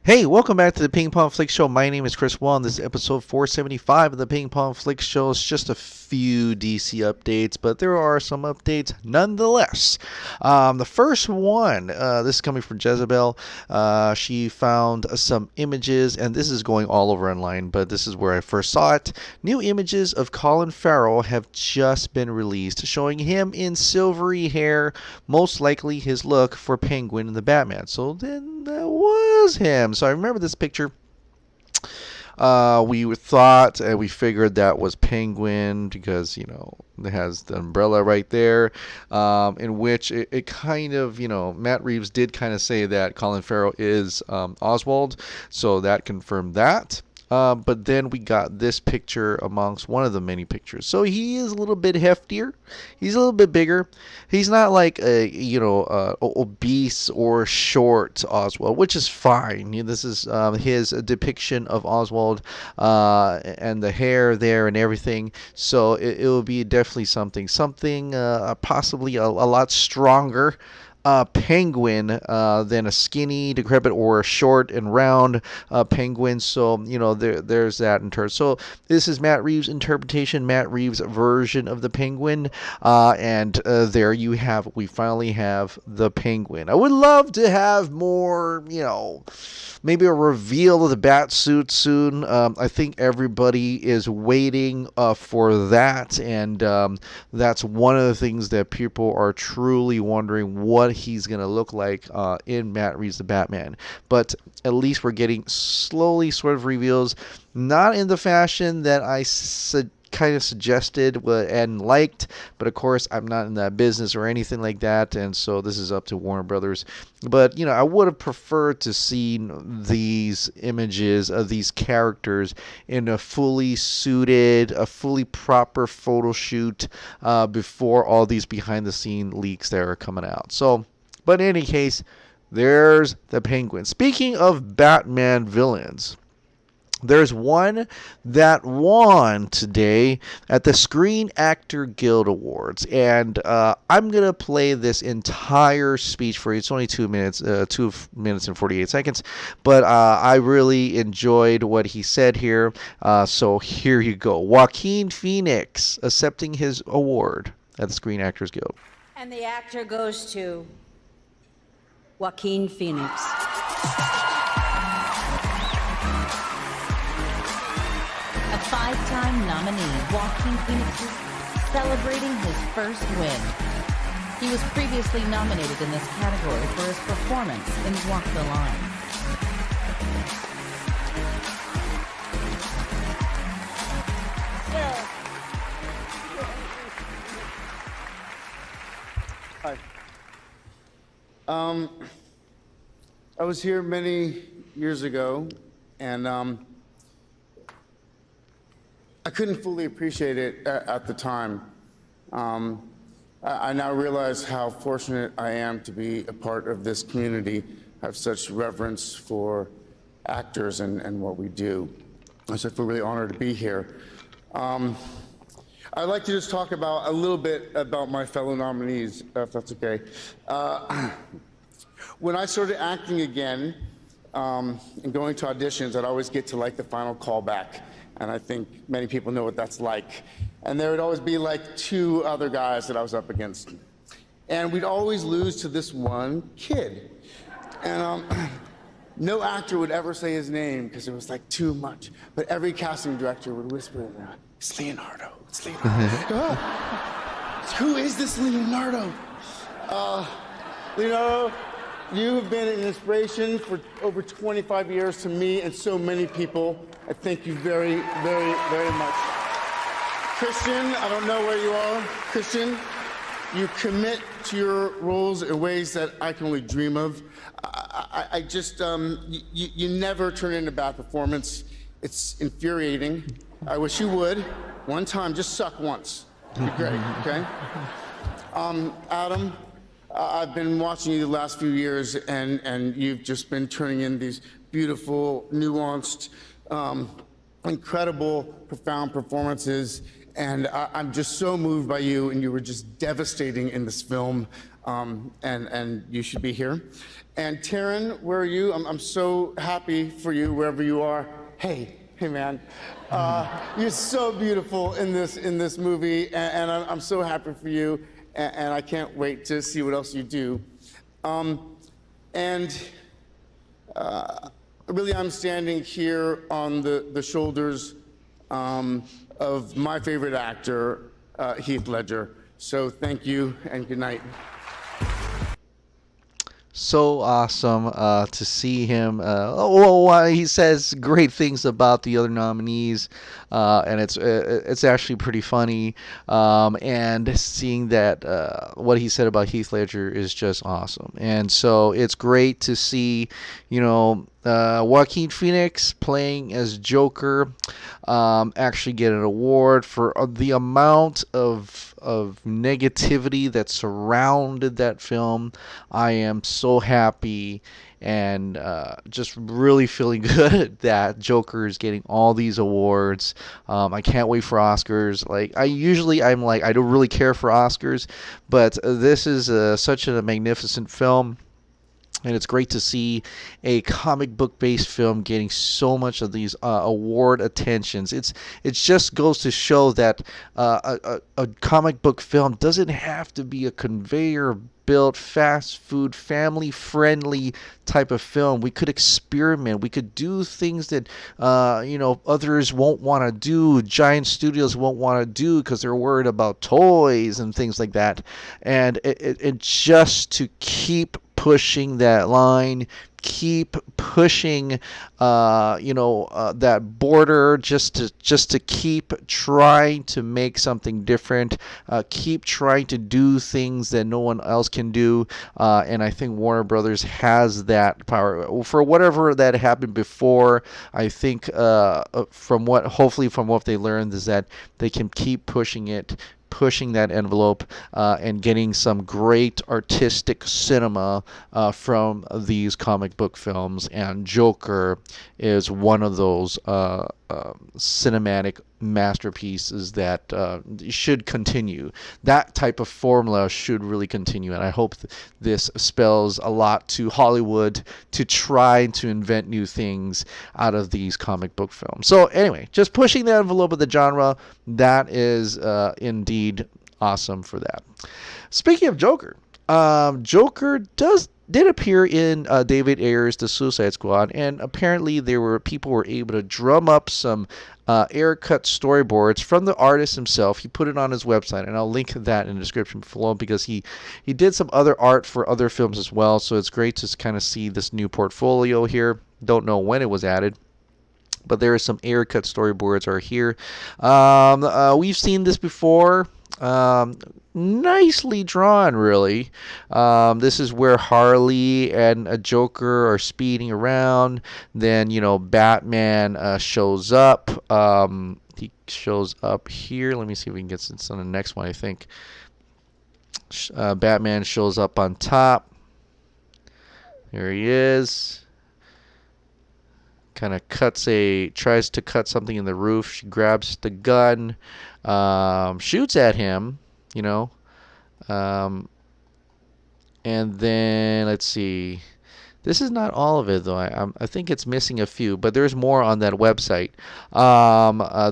Hey, welcome back to the Ping Pong Flix Show. My name is Chris Wong. This is episode 475 of the Ping Pong Flix Show. It's just a few DC updates, but there are some updates nonetheless. The first one, this is coming from Jezebel. She found some images, and this is going all over online, but this is where I first saw it. New images of Collin Farrell have just been released, showing him in silvery hair, most likely his look for Penguin in the Batman. So then that was him. So I remember this picture. We thought and we figured that was Penguin because, it has the umbrella right there, in which it kind of, Matt Reeves did kind of say that Collin Farrell is Oswald, so that confirmed that. But then we got this picture amongst one of the many pictures. So he is a little bit heftier. He's a little bit bigger. He's not like obese or short Oswald, which is fine. This is his depiction of Oswald and the hair there and everything. So it will be definitely something possibly a lot stronger penguin than a skinny, decrepit, or a short and round penguin. So, there's that in terms. So this is Matt Reeves' interpretation, Matt Reeves' version of the penguin. And there you have, we finally have the penguin. I would love to have more, maybe a reveal of the bat suit soon. I think everybody is waiting for that. And that's one of the things that people are truly wondering what he's going to look like in Matt Reeves' The Batman. But at least we're getting slowly sort of reveals, not in the fashion that I kind of suggested and liked, but of course I'm not in that business or anything like that, and so this is up to Warner Brothers. But I would have preferred to see these images of these characters in a fully suited, a fully proper photo shoot before all these behind the scene leaks that are coming out. So, but in any case, there's the Penguin. Speaking of Batman villains, there's one that won today at the Screen Actor Guild Awards, and I'm going to play this entire speech for you. It's only 2 minutes, 2 minutes and 48 seconds, but I really enjoyed what he said here, so here you go. Joaquin Phoenix accepting his award at the Screen Actors Guild. And the actor goes to Joaquin Phoenix. A five-time nominee, Joaquin Phoenix is celebrating his first win. He was previously nominated in this category for his performance in Walk the Line. Hi. I was here many years ago, and I couldn't fully appreciate it at the time. I now realize how fortunate I am to be a part of this community. I have such reverence for actors and what we do. I feel really honored to be here. I'd like to just talk about a little bit about my fellow nominees, if that's okay. When I started acting again and going to auditions, I'd always get to the final callback. And I think many people know what that's like. And there would always be 2 other guys that I was up against. And we'd always lose to this one kid. And no actor would ever say his name because it was too much. But every casting director would whisper in there, "It's Leonardo, it's Leonardo." Who is this Leonardo? Leonardo, you have been an inspiration for over 25 years to me and so many people. I thank you very, very, very much. Christian, I don't know where you are. Christian, you commit to your roles in ways that I can only dream of. I just, you never turn in a bad performance. It's infuriating. I wish you would. One time, just suck once. It'd be great, okay? Adam, I've been watching you the last few years, and you've just been turning in these beautiful, nuanced, incredible, profound performances. And I'm just so moved by you, and you were just devastating in this film, and you should be here. And Taryn, where are you? I'm so happy for you wherever you are. Hey man, you're so beautiful in this movie, and I'm so happy for you, and I can't wait to see what else you do. Really, I'm standing here on the shoulders of my favorite actor, Heath Ledger. So thank you and good night. So awesome to see him. He says great things about the other nominees, and it's actually pretty funny. And seeing that what he said about Heath Ledger is just awesome. And so it's great to see, Joaquin Phoenix playing as Joker actually get an award for the amount of negativity that surrounded that film. I am so happy and just really feeling good that Joker is getting all these awards. I can't wait for Oscars. I'm like, I don't really care for Oscars, but this is such a magnificent film. And it's great to see a comic book based film getting so much of these award attentions. It just goes to show that a comic book film doesn't have to be a conveyor built fast food family friendly type of film. We could experiment. We could do things that others won't want to do. Giant studios won't want to do because they're worried about toys and things like that. And it just to keep pushing that line, keep pushing that border, just to keep trying to make something different, keep trying to do things that no one else can do, and I think Warner Brothers has that power. For whatever that happened before, I think from what they learned is that they can keep pushing that envelope and getting some great artistic cinema from these comic book films, and Joker is one of those cinematic masterpieces that should continue. That type of formula should really continue, and I hope this spells a lot to Hollywood to try to invent new things out of these comic book films. So anyway, just pushing the envelope of the genre, that is indeed awesome for that. Speaking of Joker, Joker did appear in David Ayer's The Suicide Squad, and apparently people were able to drum up some air cut storyboards from the artist himself. He put it on his website, and I'll link that in the description below, because he did some other art for other films as well. So it's great to kind of see this new portfolio here. Don't know when it was added, but there are some air cut storyboards are here. We've seen this before. Nicely drawn, really. This is where Harley and a Joker are speeding around. Then, Batman shows up. He shows up here. Let me see if we can get this on the next one, I think. Batman shows up on top. There he is. Kind of tries to cut something in the roof. She grabs the gun, shoots at him, and then let's see. This is not all of it, though. I think it's missing a few, but there's more on that website.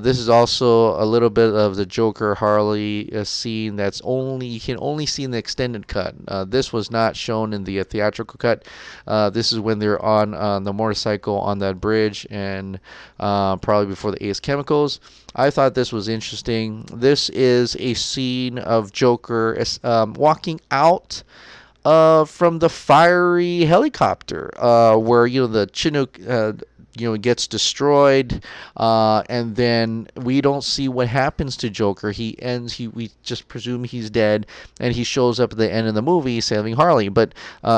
This is also a little bit of the Joker Harley scene you can only see in the extended cut. This was not shown in the theatrical cut. This is when they're on the motorcycle on that bridge, and probably before the Ace Chemicals. I thought this was interesting. This is a scene of Joker walking out from the fiery helicopter, where the Chinook gets destroyed, and then we don't see what happens to Joker. We just presume he's dead, and he shows up at the end of the movie saving Harley. But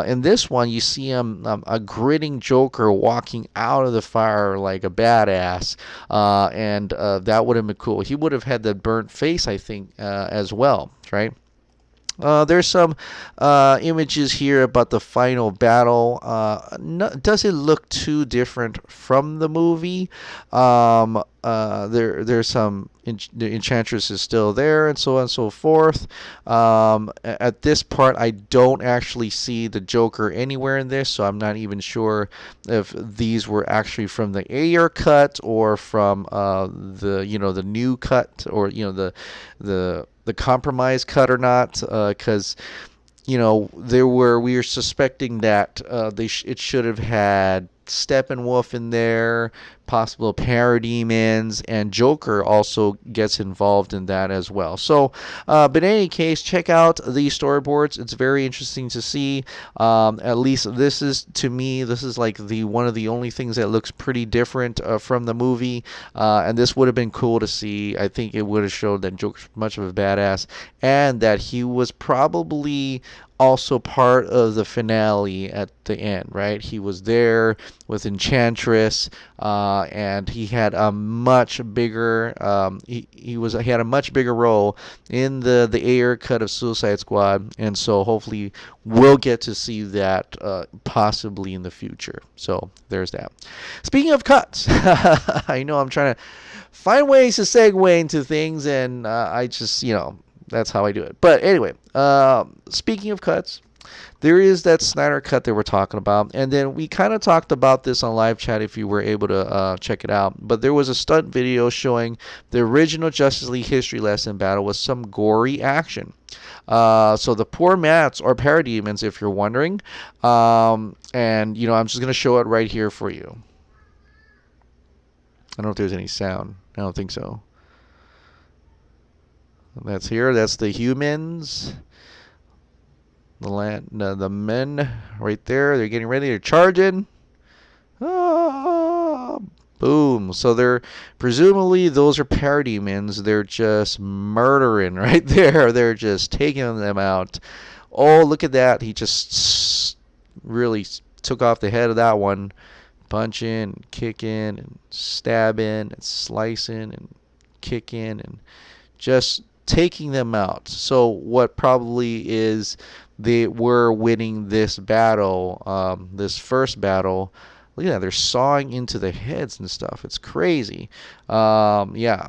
in this one, you see him, a grinning Joker walking out of the fire like a badass, and that would have been cool. He would have had that burnt face, I think, as well, right? There's some images here about the final battle. Doesn't look too different from the movie. There's some the Enchantress is still there, and so on and so forth. At this part, I don't actually see the Joker anywhere in this, so I'm not even sure if these were actually from the Ayer cut or from the new cut, or the compromise cut or not, because we were suspecting that it should have had Steppenwolf in there, possible parademons, and Joker also gets involved in that as well. So, but in any case, check out the storyboards. It's very interesting to see. At least this is, to me, this is like one of the only things that looks pretty different from the movie, and this would have been cool to see. I think it would have showed that Joker's much of a badass, and that he was probably also part of the finale at the end, right? He was there with Enchantress, and he had a much bigger he had a much bigger role in the Ayer cut of Suicide Squad, and so hopefully we'll get to see that possibly in the future. So there's that. Speaking of cuts, I know I'm trying to find ways to segue into things, and I just that's how I do it. But anyway, speaking of cuts, there is that Snyder Cut that we're talking about. And then we kind of talked about this on live chat if you were able to check it out. But there was a stunt video showing the original Justice League history lesson battle with some gory action. So the poor Mats are parademons, if you're wondering. And, I'm just going to show it right here for you. I don't know if there's any sound. I don't think so. That's here. That's the humans. The men right there. They're getting ready. They're charging. Boom. So they're presumably those are parademons. They're just murdering right there. They're just taking them out. Oh, look at that. He just really took off the head of that one. Punching and kicking and stabbing and slicing and kicking and just taking them out. So what probably is they were winning this battle, this first battle. Look at that, they're sawing into the heads and stuff. It's crazy. Yeah,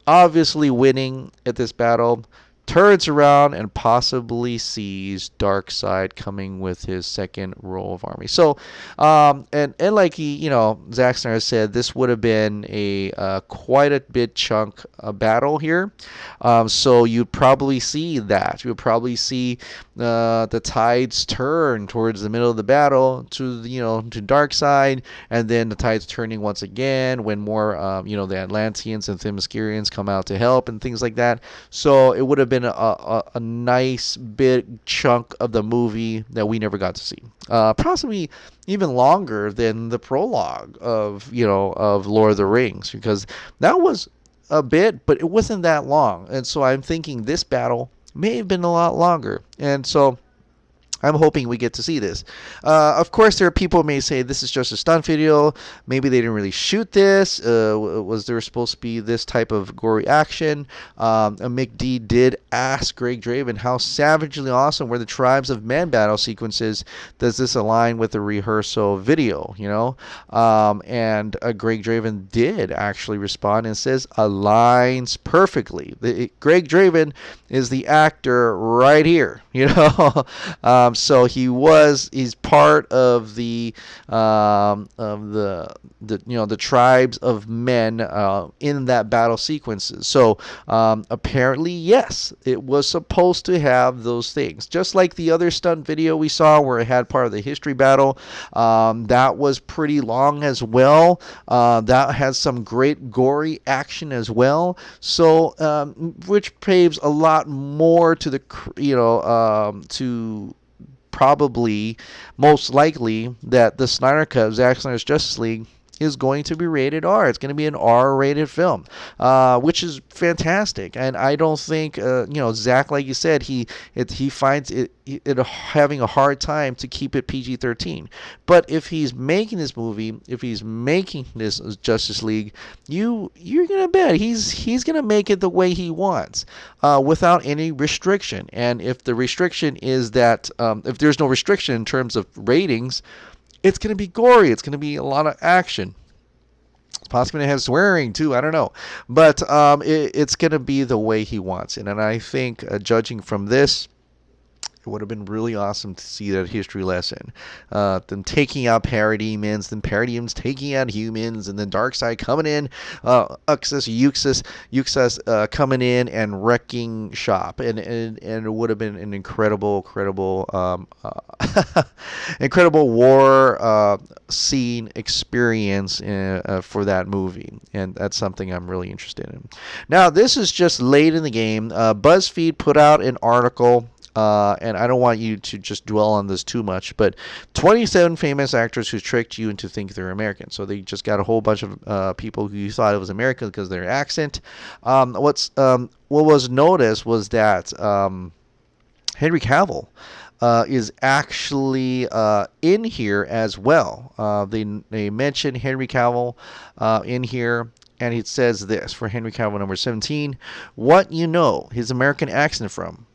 obviously winning at this battle. Turns around and possibly sees Darkseid coming with his second row of army. So, and like Zack Snyder said, this would have been a quite a bit chunk battle here. So you'd probably see that. You would probably see the tides turn towards the middle of the battle to to Darkseid, and then the tides turning once again when more the Atlanteans and Themyscirians come out to help and things like that. So it would have been a nice big chunk of the movie that we never got to see. Possibly even longer than the prologue of Lord of the Rings, because that was a bit, but it wasn't that long. And so I'm thinking this battle may have been a lot longer. And so I'm hoping we get to see this. Of course, there are people who may say this is just a stunt video. Maybe they didn't really shoot this. Was there supposed to be this type of gory action? Mick D did ask Greg Draven how savagely awesome were the Tribes of Men battle sequences. Does this align with the rehearsal video? And Greg Draven did actually respond and says aligns perfectly. Greg Draven is the actor right here. So he's part of the Tribes of Men in that battle sequences. So apparently, yes, it was supposed to have those things. Just like the other stunt video we saw where it had part of the history battle, that was pretty long as well. That has some great gory action as well. So which paves a lot more to the to probably most likely that the Snyder Cut of Zack Snyder's Justice League is going to be rated R. It's going to be an R-rated film, which is fantastic. And I don't think, Zack, like you said, he finds it having a hard time to keep it PG-13. But if he's making this movie, if he's making this Justice League, you're gonna bet he's gonna make it the way he wants, without any restriction. And if the restriction is that, if there's no restriction in terms of ratings, it's going to be gory. It's going to be a lot of action. Possibly it has swearing too. I don't know, but it's gonna be the way he wants it, and I think judging from this, it would have been really awesome to see that history lesson. Them taking out parademons, then parademons taking out humans, and then Darkseid coming in, Uxas coming in and wrecking shop. And it would have been an incredible incredible war scene experience for that movie. And that's something I'm really interested in. Now, this is just late in the game. BuzzFeed put out an article. And I don't want you to just dwell on this too much, but 27 famous actors who tricked you into thinking they're American. So they just got a whole bunch of people who you thought it was American because of their accent. What was noticed was that Henry Cavill is actually in here as well. They mentioned Henry Cavill in here. And it says this for Henry Cavill, number 17, what you know his American accent from?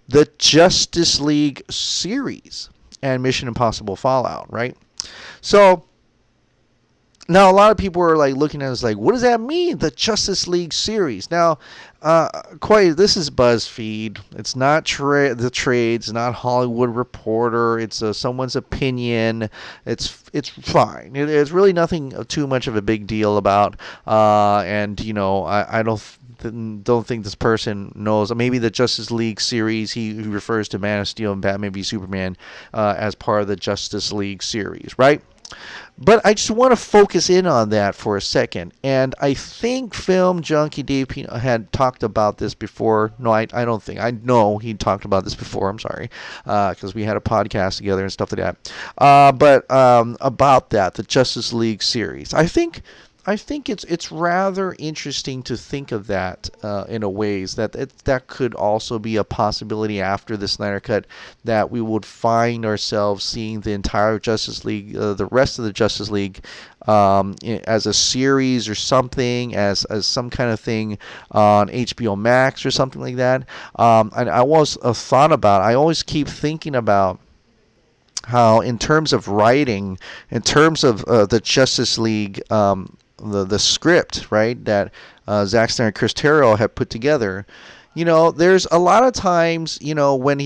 The Justice League series and Mission Impossible Fallout, right? So now a lot of people are like looking at us like, what does that mean? The Justice League series. Now, this is BuzzFeed. It's not the trades, not Hollywood Reporter. It's someone's opinion. It's fine. It's really nothing too much of a big deal about. And you know, I don't think this person knows. Maybe the Justice League series, he refers to Man of Steel and Batman v Superman as part of the Justice League series, right? But I just want to focus in on that for a second. And I think Film Junkie Dave Pino had talked about this before. No, I don't think. I know he talked about this before. I'm sorry. Because we had a podcast together and stuff like that. But about that, the Justice League series. I think it's rather interesting to think of that in a ways that could also be a possibility after the Snyder Cut, that we would find ourselves seeing the entire Justice League, the rest of the Justice League, as a series or something, as some kind of thing on HBO Max or something like that. And I always I always keep thinking about how, in terms of writing, in terms of the Justice League. The script, right, that Zack Snyder and Chris Terrio have put together, you know, there's a lot of times, you know, when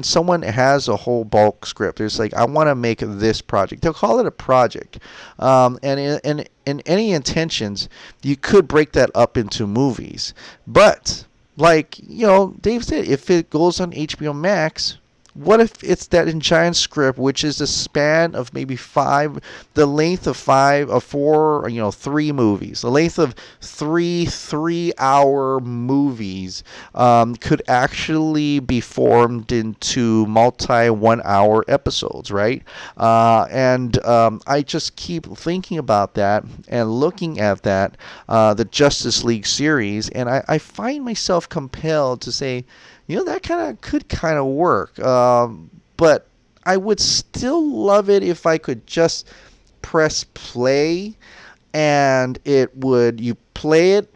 someone has a whole bulk script, it's like, I want to make this project. They'll call it a project, and in any intentions, you could break that up into movies. But like, you know, Dave said, if it goes on HBO Max, what if it's that in giant script, which is the span of maybe the length of 3 movies, the length of three-hour movies could actually be formed into multi-1-hour episodes, right? And I just keep thinking about that and looking at that, the Justice League series, and I find myself compelled to say, you know, that could work. But I would still love it if I could just press play and you play it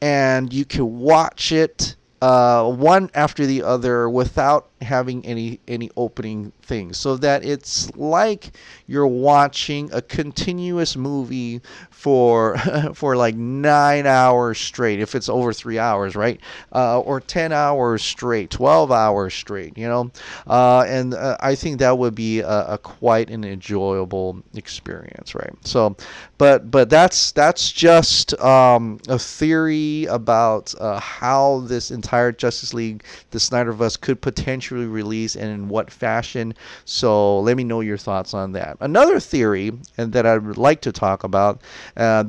and you can watch it one after the other without having any opening things, so that it's like you're watching a continuous movie for like 9 hours straight, if it's over 3 hours, right? Or 10 hours straight, 12 hours straight, you know. And I think that would be a quite an enjoyable experience, right? So, but that's just a theory about how this entire Justice League, the Snyderverse, could potentially release and in what fashion. So let me know your thoughts on that. Another theory, and that I would like to talk about,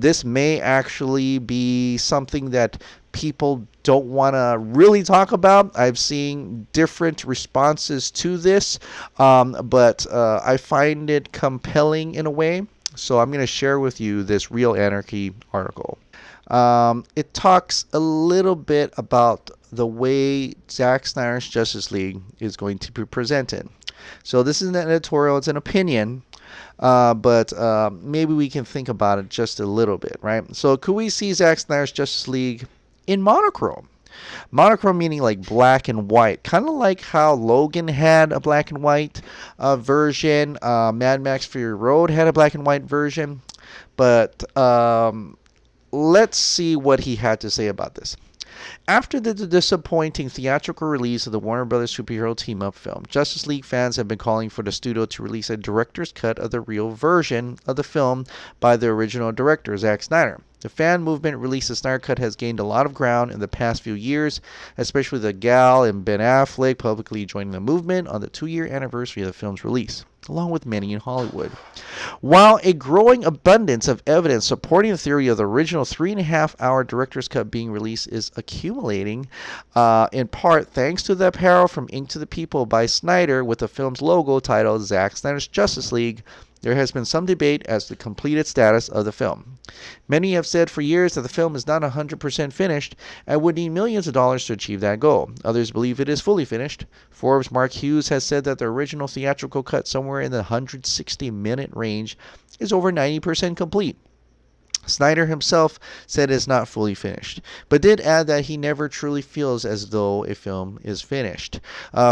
this may actually be something that people don't want to really talk about. I've seen different responses to this, but I find it compelling in a way. So I'm going to share with you this Real Anarchy article. It talks a little bit about the way Zack Snyder's Justice League is going to be presented. So this is an editorial, it's an opinion, but maybe we can think about it just a little bit, right? So could we see Zack Snyder's Justice League in monochrome? Monochrome meaning like black and white, kind of like how Logan had a black and white version, Mad Max Fury Road had a black and white version. But let's see what he had to say about this. After the disappointing theatrical release of the Warner Brothers superhero team-up film, Justice League fans have been calling for the studio to release a director's cut of the real version of the film by the original director, Zack Snyder. The fan movement release of Snyder Cut has gained a lot of ground in the past few years, especially the Gal and Ben Affleck publicly joining the movement on the 2-year anniversary of the film's release, along with many in Hollywood. While a growing abundance of evidence supporting the theory of the original 3.5-hour director's cut being released is accumulating, in part thanks to the apparel from Ink to the People by Snyder with the film's logo titled Zack Snyder's Justice League, there has been some debate as to the completed status of the film. Many have said for years that the film is not 100% finished and would need millions of dollars to achieve that goal. Others believe it is fully finished. Forbes' Mark Hughes has said that the original theatrical cut, somewhere in the 160-minute range, is over 90% complete. Snyder himself said it's not fully finished, but did add that he never truly feels as though a film is finished.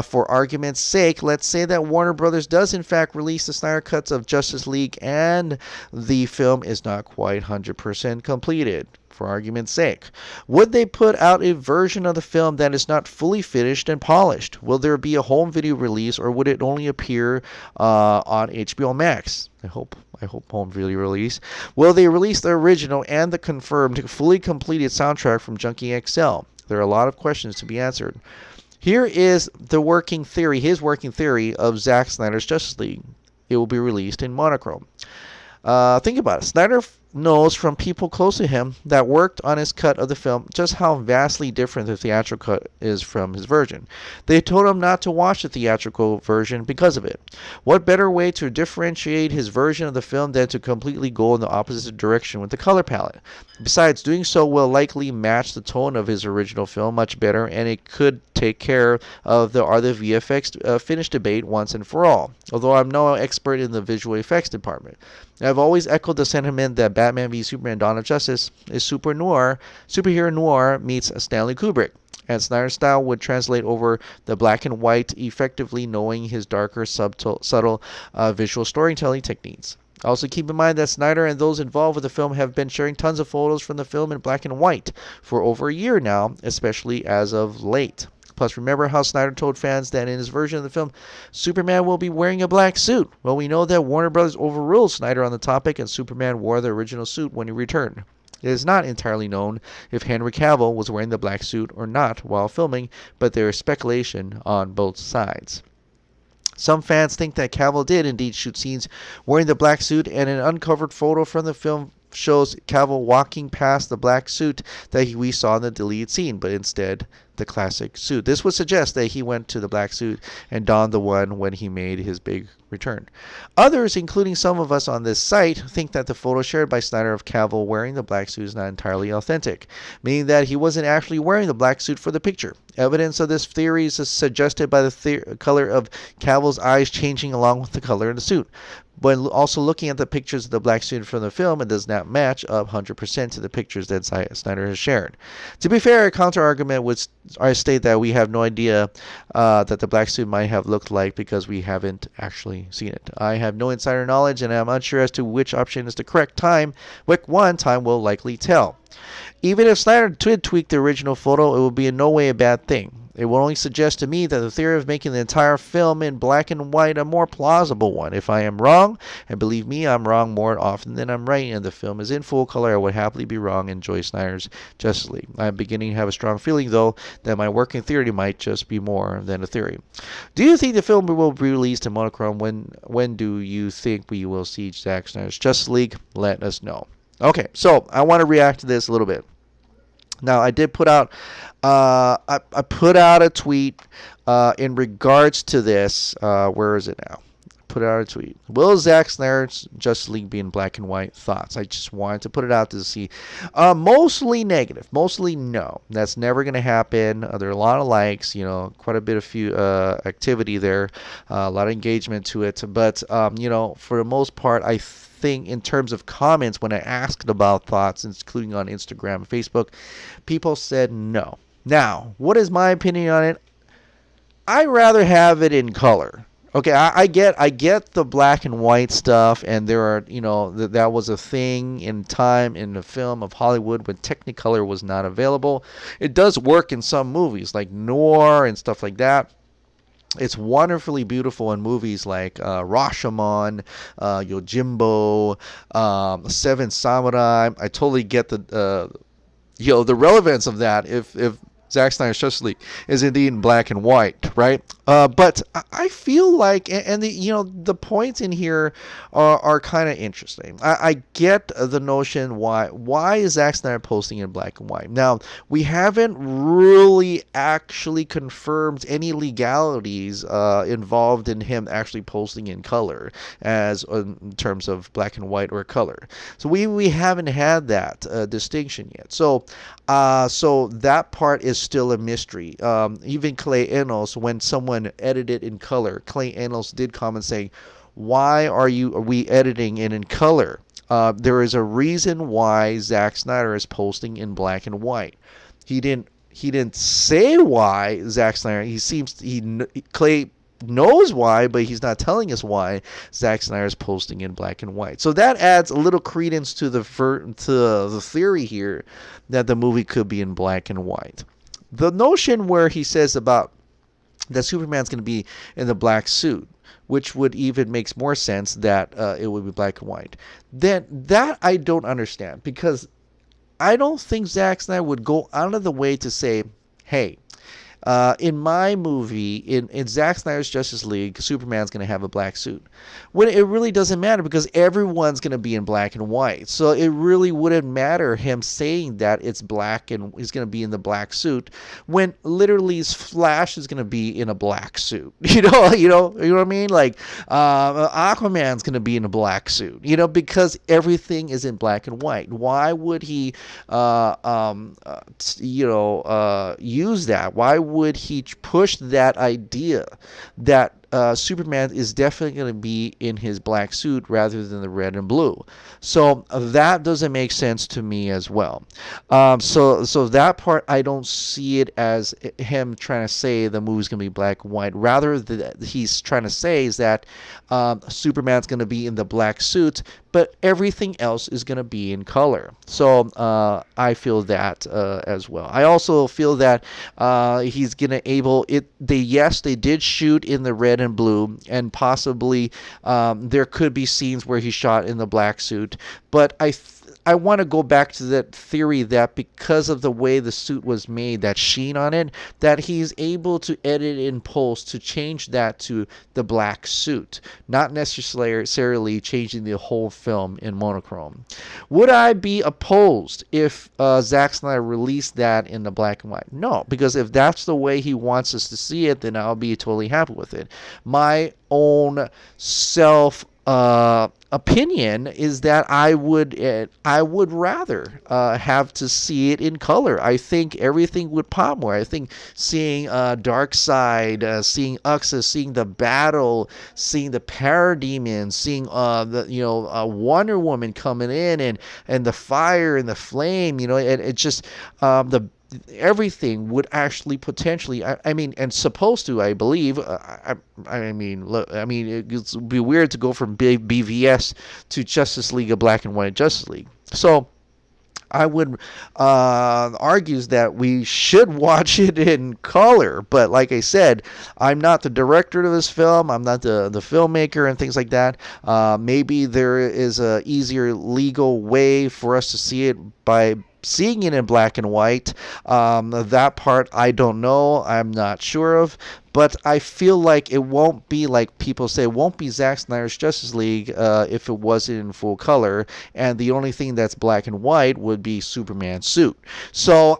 For argument's sake, let's say that Warner Brothers does in fact release the Snyder Cuts of Justice League and the film is not quite 100% completed. For argument's sake, would they put out a version of the film that is not fully finished and polished? Will there be a home video release, or would it only appear on HBO Max? I hope home video release. Will they release the original and the confirmed fully completed soundtrack from Junkie XL? There are a lot of questions to be answered. Here is the working theory, his working theory of Zack Snyder's Justice League. It will be released in monochrome. Think about it. Snyder knows from people close to him that worked on his cut of the film just how vastly different the theatrical cut is from his version. They told him not to watch the theatrical version because of it. What better way to differentiate his version of the film than to completely go in the opposite direction with the color palette? Besides, doing so will likely match the tone of his original film much better, and it could take care of the are the VFX finished debate once and for all, although I'm no expert in the visual effects department. I've always echoed the sentiment that Batman v Superman Dawn of Justice is superhero noir meets Stanley Kubrick, and Snyder's style would translate over the black and white, effectively knowing his darker, subtle visual storytelling techniques. Also keep in mind that Snyder and those involved with the film have been sharing tons of photos from the film in black and white for over a year now, especially as of late. Plus, remember how Snyder told fans that in his version of the film, Superman will be wearing a black suit? Well, we know that Warner Brothers overruled Snyder on the topic, and Superman wore the original suit when he returned. It is not entirely known if Henry Cavill was wearing the black suit or not while filming, but there is speculation on both sides. Some fans think that Cavill did indeed shoot scenes wearing the black suit, and an uncovered photo from the film shows Cavill walking past the black suit that we saw in the deleted scene, but instead the classic suit. This would suggest that he went to the black suit and donned the one when he made his big return. Others, including some of us on this site, think that the photo shared by Snyder of Cavill wearing the black suit is not entirely authentic, meaning that he wasn't actually wearing the black suit for the picture. Evidence of this theory is suggested by the color of Cavill's eyes changing along with the color of the suit. When also looking at the pictures of the black suit from the film, it does not match up 100% to the pictures that Snyder has shared. To be fair, a counter-argument would state that we have no idea that the black suit might have looked like because we haven't actually seen it. I have no insider knowledge, and I'm unsure as to which option is the correct time. Which one time will likely tell. Even if Snyder did tweak the original photo, it would be in no way a bad thing. It will only suggest to me that the theory of making the entire film in black and white a more plausible one. If I am wrong, and believe me, I'm wrong more often than I'm right, and the film is in full color, I would happily be wrong and enjoy Snyder's Justice League. I'm beginning to have a strong feeling, though, that my working theory might just be more than a theory. Do you think the film will be released in monochrome? When do you think we will see Zack Snyder's Justice League? Let us know. Okay, so I want to react to this a little bit. Now, I did put out I put out a tweet in regards to this. Where is it now? Put out a tweet. Will Zack Snyder's Justice League be in black and white? Thoughts. I just wanted to put it out to see. Mostly negative. Mostly no. That's never going to happen. There are a lot of likes. Quite a bit of activity there. A lot of engagement to it. But for the most part, I think in terms of comments, when I asked about thoughts, including on Instagram and Facebook, people said no. Now, what is my opinion on it? I'd rather have it in color. Okay, I get the black and white stuff, and there are, that was a thing in time in the film of Hollywood when Technicolor was not available. It does work in some movies like noir and stuff like that. It's wonderfully beautiful in movies like Rashomon, Yojimbo, Seven Samurai. I totally get the relevance of that if Zack Snyder's Justice League is indeed in black and white, right? But I feel like, and the points in here are kind of interesting. I get the notion why is Zack Snyder posting in black and white. Now, we haven't really actually confirmed any legalities involved in him actually posting in color, as in terms of black and white or color. So we haven't had that distinction yet. So that part is still a mystery. Even Clay Enos, when someone edited in color, Clay Enos did comment saying, "Why are we editing it in color?" There is a reason why Zack Snyder is posting in black and white. He didn't say why Zack Snyder. Clay knows why, but he's not telling us why Zack Snyder is posting in black and white. So that adds a little credence to the theory here that the movie could be in black and white. The notion where he says about that Superman's going to be in the black suit, which would even makes more sense that it would be black and white. Then that I don't understand, because I don't think Zack Snyder would go out of the way to say, hey, in my movie, in Zack Snyder's Justice League, Superman's going to have a black suit. When it really doesn't matter, because everyone's going to be in black and white. So it really wouldn't matter him saying that it's black and he's going to be in the black suit, when literally Flash is going to be in a black suit. You know what I mean? Like Aquaman's going to be in a black suit. Because everything is in black and white. Why would he, use that? Why would he push that idea that Superman is definitely going to be in his black suit rather than the red and blue? So that doesn't make sense to me as well. So that part, I don't see it as him trying to say the movie's going to be black and white. Rather, he's trying to say is that Superman's going to be in the black suit, but everything else is going to be in color. So I feel that as well. I also feel that he's going to they did shoot in the red and blue, and possibly there could be scenes where he shot in the black suit, but I want to go back to that theory that because of the way the suit was made, that sheen on it, that he's able to edit in post to change that to the black suit, not necessarily changing the whole film in monochrome. Would I be opposed if Zack Snyder released that in the black and white? No, because if that's the way he wants us to see it, then I'll be totally happy with it. My own opinion is that I would rather have to see it in color. I think everything would pop more. I think seeing Darkseid, seeing Uxas, seeing the battle, seeing the parademons, seeing Wonder Woman coming in, and the fire and the flame, and it just everything would actually potentially, and supposed to, I believe. It would be weird to go from BVS to Justice League of Black and White Justice League. So I would argue that we should watch it in color. But like I said, I'm not the director of this film. I'm not the filmmaker and things like that. Maybe there is a easier legal way for us to see it by seeing it in black and white. That part I don't know. I'm not sure of. But I feel like it won't be like people say. It won't be Zack Snyder's Justice League if it wasn't in full color, and the only thing that's black and white would be Superman's suit. So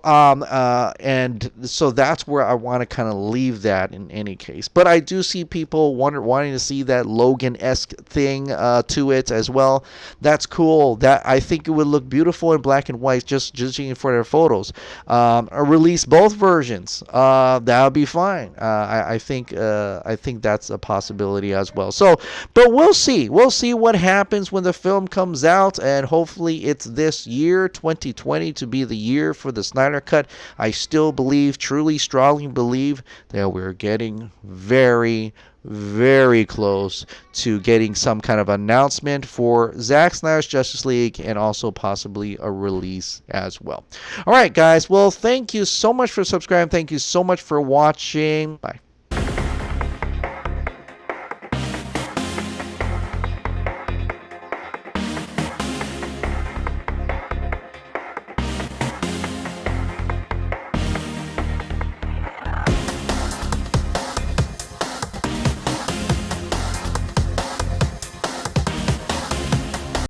so that's where I want to kind of leave that in any case. But I do see people wanting to see that Logan-esque thing to it as well. That's cool. That I think it would look beautiful in black and white, just judging for their photos. Or release both versions. That would be fine. I think that's a possibility as well. So, but we'll see. We'll see what happens when the film comes out, and hopefully it's this year, 2020, to be the year for the Snyder Cut. I still believe, truly, strongly believe, that we're getting very, very close to getting some kind of announcement for Zack Snyder's Justice League and also possibly a release as well. All right, guys. Well, thank you so much for subscribing. Thank you so much for watching. Bye.